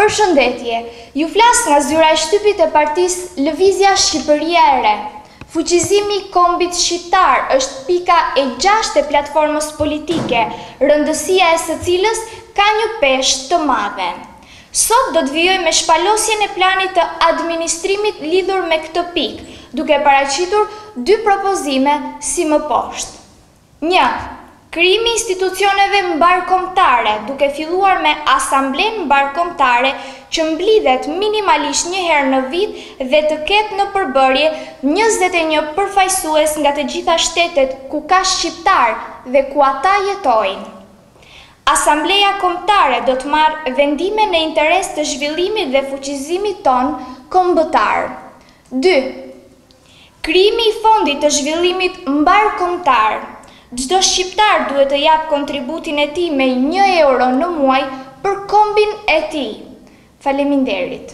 Përshëndetje, ju flas nga zyra e shtypit e partisë Lëvizja Shqipëria e Re. Fuqizimi i kombit shqiptar është pika e 6 e platformës politike, rëndësia e së cilës ka një peshë të madhe. Sot do të vijoj me shpalosjen e planit të administrimit lidhur me këtë pikë, duke paraqitur 2 propozime si më poshtë. 1. Krijimi i institucioneve mbarkombëtare, duke filluar me Asamblenë Mbarkombëtare që mblidhet minimalisht një herë në vit dhe të ketë në përbërje 21 përfaqësues nga të gjitha shtetet ku ka shqiptar dhe ku ata jetojnë. Asambleja Kombëtare do të marrë vendime në interes të zhvillimit dhe fuqizimit ton kombëtar. 2. Krijimi i fondit të zhvillimit mbarkombëtar. Çdo shqiptar duhet të jap kontributin e tij me 1 euro në muaj për kombin e tij. Faleminderit.